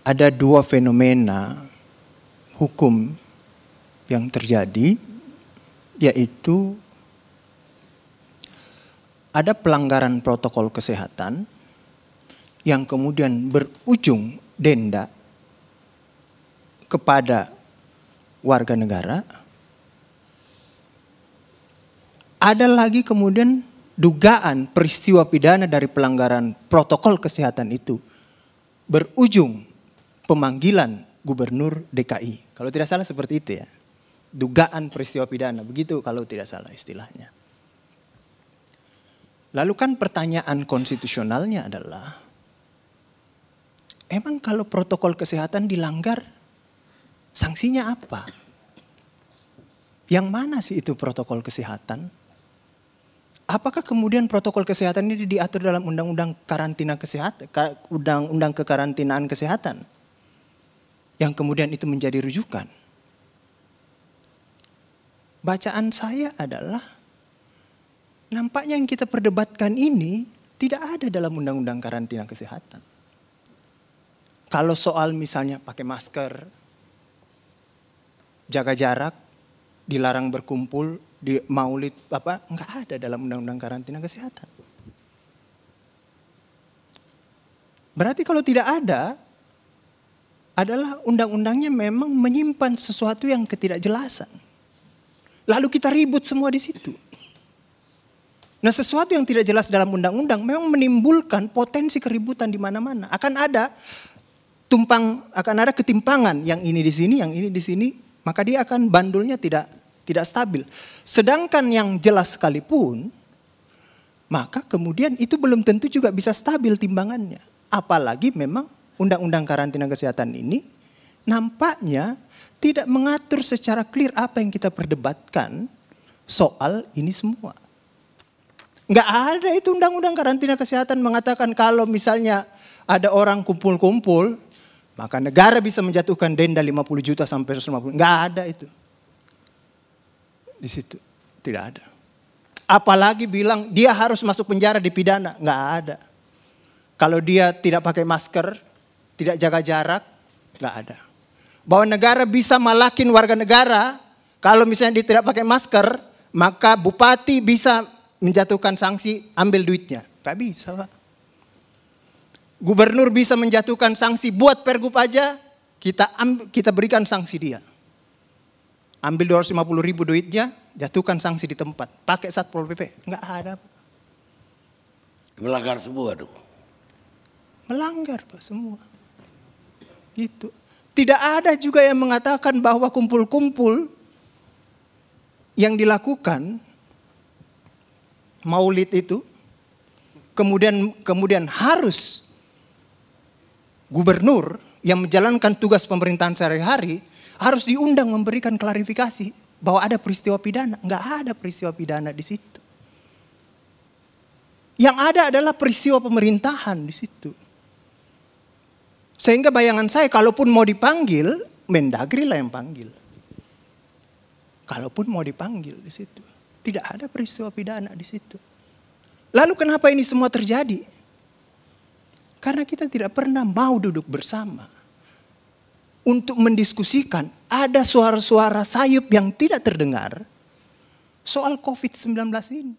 ada dua fenomena hukum yang terjadi, yaitu ada pelanggaran protokol kesehatan yang kemudian berujung denda kepada warga negara. Ada lagi kemudian dugaan peristiwa pidana dari pelanggaran protokol kesehatan itu berujung pemanggilan Gubernur DKI. Kalau tidak salah seperti itu ya. Dugaan peristiwa pidana, begitu kalau tidak salah istilahnya. Lalu kan pertanyaan konstitusionalnya adalah, emang kalau protokol kesehatan dilanggar, sanksinya apa? Yang mana sih itu protokol kesehatan? Apakah kemudian protokol kesehatan ini diatur dalam undang-undang karantina kesehatan, undang-undang kekarantinaan kesehatan, yang kemudian itu menjadi rujukan? Bacaan saya adalah, nampaknya yang kita perdebatkan ini tidak ada dalam undang-undang karantina kesehatan. Kalau soal misalnya pakai masker, jaga jarak, dilarang berkumpul, di maulid enggak ada dalam undang-undang karantina kesehatan. Berarti kalau tidak ada, adalah undang-undangnya memang menyimpan sesuatu yang ketidakjelasan. Lalu kita ribut semua di situ. Nah, sesuatu yang tidak jelas dalam undang-undang memang menimbulkan potensi keributan di mana-mana. Akan ada ketimpangan, yang ini di sini, yang ini di sini, maka dia akan bandulnya tidak stabil. Sedangkan yang jelas sekalipun, maka kemudian itu belum tentu juga bisa stabil timbangannya. Apalagi memang undang-undang karantina kesehatan ini nampaknya tidak mengatur secara clear apa yang kita perdebatkan soal ini semua. Nggak ada itu undang-undang karantina kesehatan mengatakan kalau misalnya ada orang kumpul-kumpul, maka negara bisa menjatuhkan denda 50 juta sampai 150. Nggak ada itu. Di situ tidak ada. Apalagi bilang dia harus masuk penjara dipidana, nggak ada. Kalau dia tidak pakai masker, tidak jaga jarak, nggak ada. Bahwa negara bisa malakin warga negara, kalau misalnya dia tidak pakai masker, maka bupati bisa menjatuhkan sanksi, ambil duitnya. Nggak bisa, Pak. Gubernur bisa menjatuhkan sanksi, buat pergub aja, kita berikan sanksi dia. Ambil 250 ribu duitnya, jatuhkan sanksi di tempat. Pakai Satpol PP. Enggak ada, Pak. Melanggar semua dong. Melanggar, Pak, semua. Gitu. Tidak ada juga yang mengatakan bahwa kumpul-kumpul yang dilakukan maulid itu kemudian harus gubernur yang menjalankan tugas pemerintahan sehari-hari harus diundang memberikan klarifikasi bahwa ada peristiwa pidana. Enggak ada peristiwa pidana di situ. Yang ada adalah peristiwa pemerintahan di situ. Sehingga bayangan saya, kalaupun mau dipanggil, Mendagri lah yang panggil. Kalaupun mau dipanggil di situ, tidak ada peristiwa pidana di situ. Lalu kenapa ini semua terjadi? Karena kita tidak pernah mau duduk bersama untuk mendiskusikan, ada suara-suara sayup yang tidak terdengar soal COVID-19 ini.